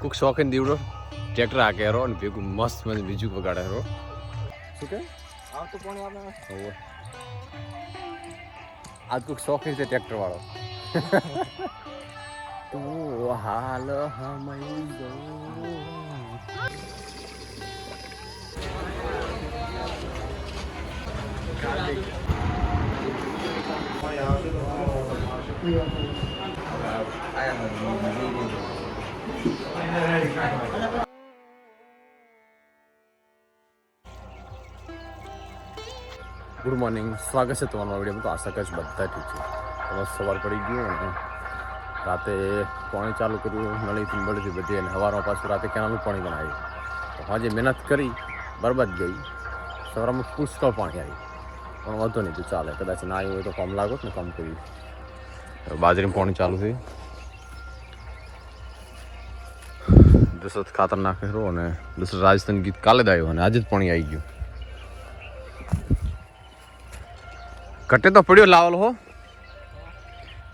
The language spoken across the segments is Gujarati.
કોઈક શોખીન દીવડો ટ્રેક્ટર હાકે હેરો અને ભેગું મસ્ત મને બીજું વગાડે હેરો. શું કે આવતું પાણી આપણે આજ કોઈક શોખીન છે ટ્રેક્ટર વાળો. તો હાલ હમઈ ગો ગુડ મોર્નિંગ, સ્વાગત છે તમારા વિડીયોમાં. તો આશા કરીશ બધા ઠીક છે. તમે સવાર પડી ગયું અને રાતે પાણી ચાલુ કર્યું, નળીથી બળીથી બધી, અને સવારમાં પાછું રાતે કેનાલનું પાણી બનાવ્યું. તો આજે મહેનત કરી બરબાદ ગઈ. સવારમાં પુષ્કળ પાણી આવી પણ વાંધો નહીં, તો ચાલે. કદાચ ના આવ્યું હોય તો કામ લાગો ને કામ કર્યું. બાજરીમાં પાણી ચાલુ થયું, દશરથ ખાતર નાખેલો અને દશરથ રાજસ્થાન ગીત કાલે જ આવ્યું અને આજે જ પાણી આવી ગયું. કટે તો પડ્યો લાવલ હો,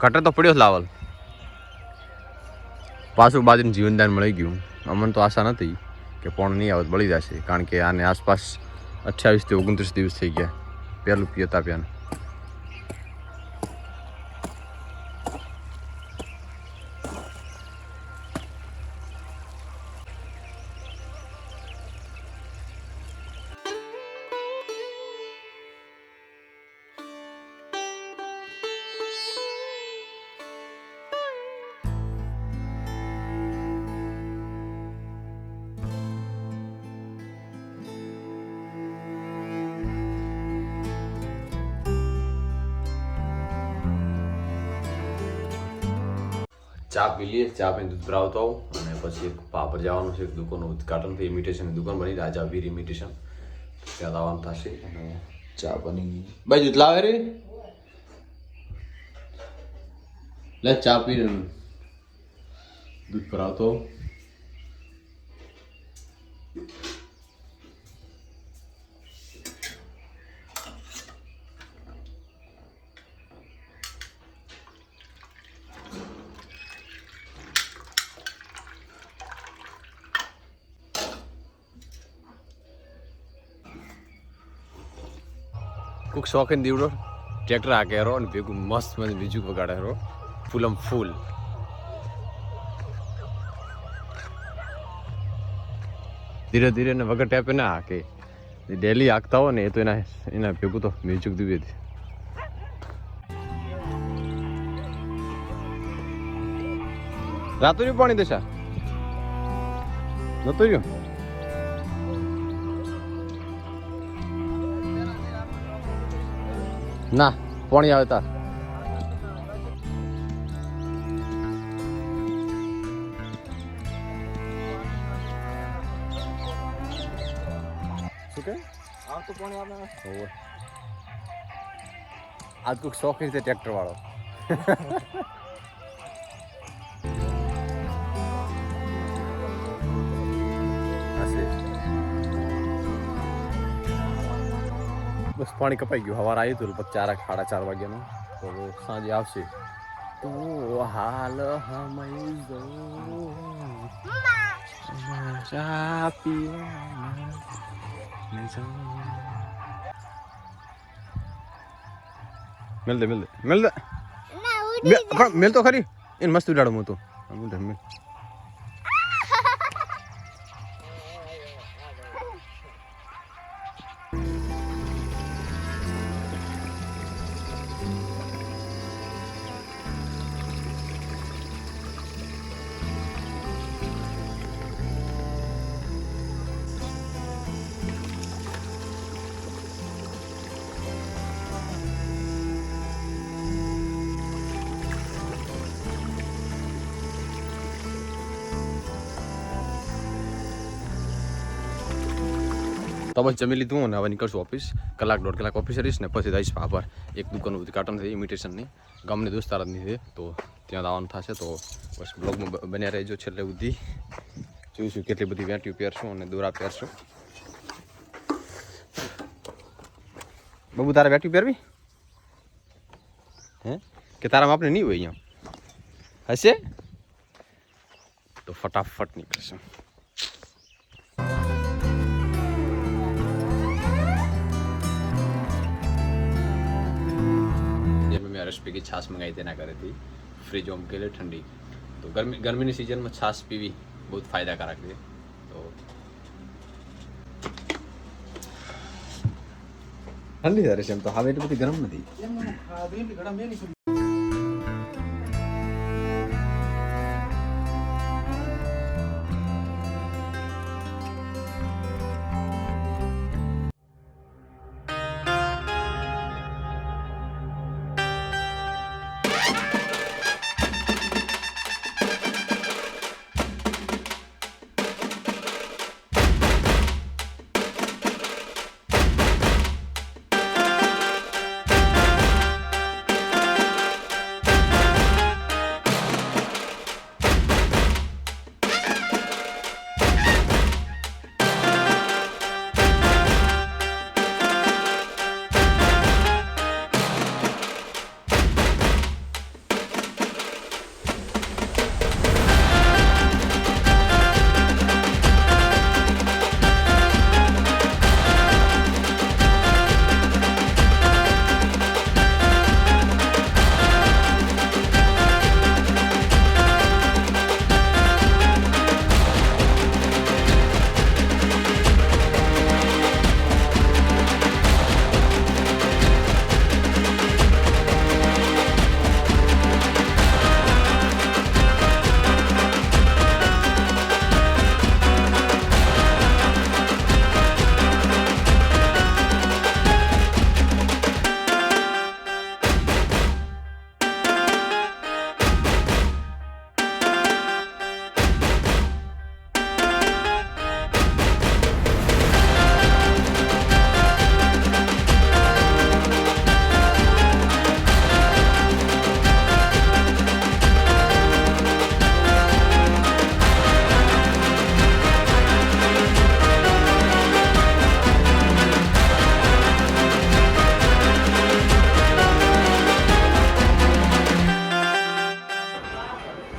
કટે તો પડ્યો લાવલ. પાછું બાજરીનું જીવનદાન મળી ગયું. અમને તો આશા નથી કે પણ નહીં આવે બળી જશે, કારણ કે આને આસપાસ 28 થી 29 દિવસ થઈ ગયા પહેલું પિયત આપ્યાને. ચા પી લઈએ, ચા પીને દૂધ ભરાવતો આવું અને પછી એક પાપડ જવાનું છે. એક દુકાનનું ઉદઘાટન થઈ, ઇમિટેશનની દુકાન બની, રાજા વીર ઇમિટેશન. ત્યાં આવવાનું થશે અને ચા બની ગઈ. ભાઈ દૂધ લાવે રે, લે ચા પીને દૂધ ભરાવતો. કોઈક શોખીન દીવડો ટ્રેક્ટર હાકે હેરો અને ભેગું મસ્ત મને બીજું વગાડે હેરો, ફૂલમ ફૂલ. ધીરે ધીરે ને વગર ટેપે ના હાકે, ડેલી હાકતા હોય ને એ તો એના ભેગું તો મ્યુઝિક દીવે છે. રાતું પાણી દશા નતું રહ્યું. ના પાણી આવે તાર. શું કે આવતું પાણી આપણે આજ કોઈક શોખીન છે ટ્રેક્ટર વાળો. બસ પાણી કપાઈ ગયું. સવાર આવ્યું હતું લગભગ 4:30 વાગ્યાનું. તો સાંજે આવશે. તો હાલ હમઈ ગો ચા પીવા. મેલ દે મેલ તો ખરી. એને મસ્ત ઉડાડું હું તો. તો બસ જમી લીધું અને હવે નીકળશું ઓફિસ. 1-1.5 કલાક ઓફિસ રહીશ ને પછી જઈશ બહાર. એક દુકાનનું ઉદઘાટન થઈ ઇમિટેશનની, ગામની દોસ્તારની છે, તો ત્યાં આવવાનું થશે. તો બસ બ્લોગમાં બન્યા રહેજો છેલ્લે સુધી. જોઈશું કેટલી બધી વેટ્યુ પહેરશું અને દોરા પહેરશું. બબુ તારે વેટ્યુ પહેરવી હે કે તારા માપને નહીં હોય અહીંયા હશે? તો ફટાફટ નીકળશે. મેં રસપી की छाछ मंगाई थी ना करे थी फ्रिज में के लिए ठंडी. तो गर्मी ની સિઝનમાં છાશ પીવી બહુ ફાયદાકારક છે. તો ઠંડી થાય છે એમ તો હવે એટલી બધી ગરમ નથી.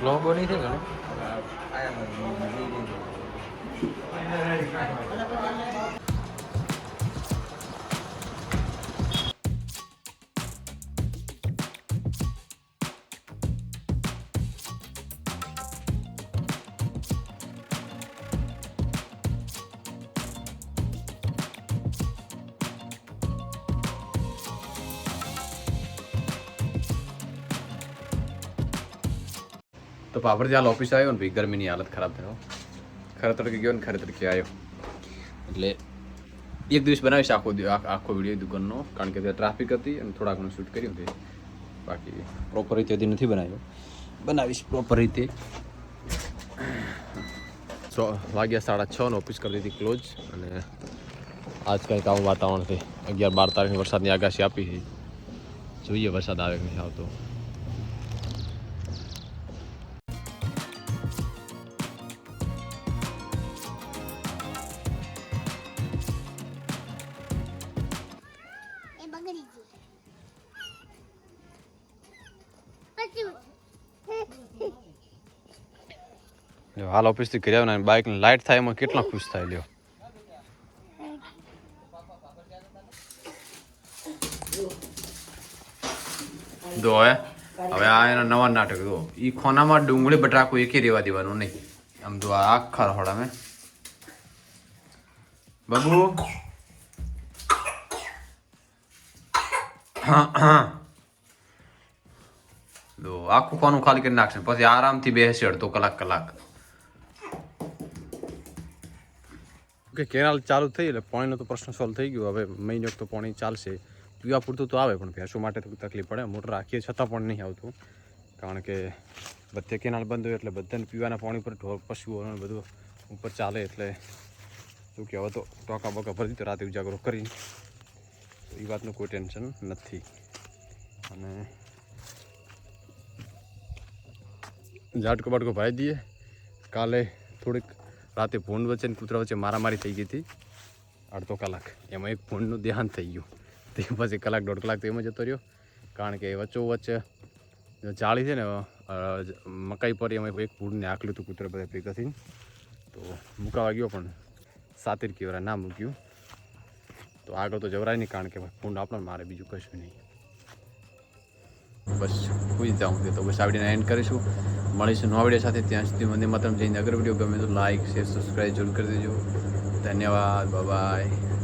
લોગો નહીં થઈ ગયો. તો પાપડ જ્યાં ઓફિસ આવ્યો ને ભાઈ ગરમીની હાલત ખરાબ થયો. ખરે તડકે ગયો ને ખરે તડકે આવ્યો એટલે એક દિવસ બનાવીશ આખો વિડીયો દુકાનનો, કારણ કે ત્યાં ટ્રાફિક હતી અને થોડા ઘણું શૂટ કર્યું હતું. બાકી પ્રોપર રીતે હજી નથી બનાવ્યો, બનાવીશ પ્રોપર રીતે. વાગ્યા 6:30 ઓફિસ કરી દીધી ક્લોઝ. અને આજ કંઈક આવું વાતાવરણ છે. 11-12 તારીખની વરસાદની આગાહી આપી છે. જોઈએ વરસાદ આવે કે નથી આવતો. હાલ ઓફિસથી ઘરે આવ્યા બાઇકની લાઇટ થાય એમાં કેટલા ખુશ થાય. લ્યો દો હવે આ એના નવા નાટક દો. એ ખોનામાં ડુંગળી બટાકું એકે રેવા દેવાનું નહીં. આમ તો આ આખા રહોડા મેં બાબુ દો આખું કોનું ખાલી કરી નાખશે. પછી આરામથી બેસશે અડધો કલાક. ઓકે, કેનાલ ચાલુ થઈ એટલે પાણીનો તો પ્રશ્ન સોલ્વ થઈ ગયો. હવે મહિનો તો પાણી ચાલશે. પીવા પૂરતું તો આવે, પણ ભેંસો માટે તો તકલીફ પડે. મોટર રાખીએ છતાં પણ નહીં આવતું, કારણ કે બધે કેનાલ બંધ હોય એટલે બધાને પીવાના પાણી પર ઢોર પશુઓ બધું ઉપર ચાલે. એટલે શું કહેવાય, તો ટોકા બોકા ભરી દીધો રાતે ઉજાગરો કરીને. તો એ વાતનું કોઈ ટેન્શન નથી. અને ઝાટકો બાટકો ભાઈ દઈએ. કાલે થોડીક રાતે ભૂંડ વચ્ચે ને કૂતરા વચ્ચે મારામારી થઈ ગઈ હતી અડધો કલાક. એમાં એક ભૂંડનું દેહાંત થઈ ગયું. તે પછી 1-1.5 કલાક તો એમાં જતો રહ્યો, કારણ કે વચ્ચોવચ્ચ જાળી છે ને મકાઈ પર એમાં એક ભૂંડને આકલું હતું કૂતરા બધા ભેગા થઈને, તો મુકાવા ગયો પણ સાતીર કેવરા ના મૂક્યું. તો આગળ તો જવરાય નહીં, કારણ કે ભૂંડ આપણને મારે, બીજું કશું નહીં. બસ સુઈ જાઉં છે. તો બસ આ વિડીયોને એન્ડ કરીશું. મળીશું નવા વિડીયો સાથે. ત્યાં સુધી વંદે માતરમ જઈને અગર વિડીયો ગમે તો લાઈક શેર સબસ્ક્રાઈબ જરૂર કરી દેજો. ધન્યવાદ. બાય.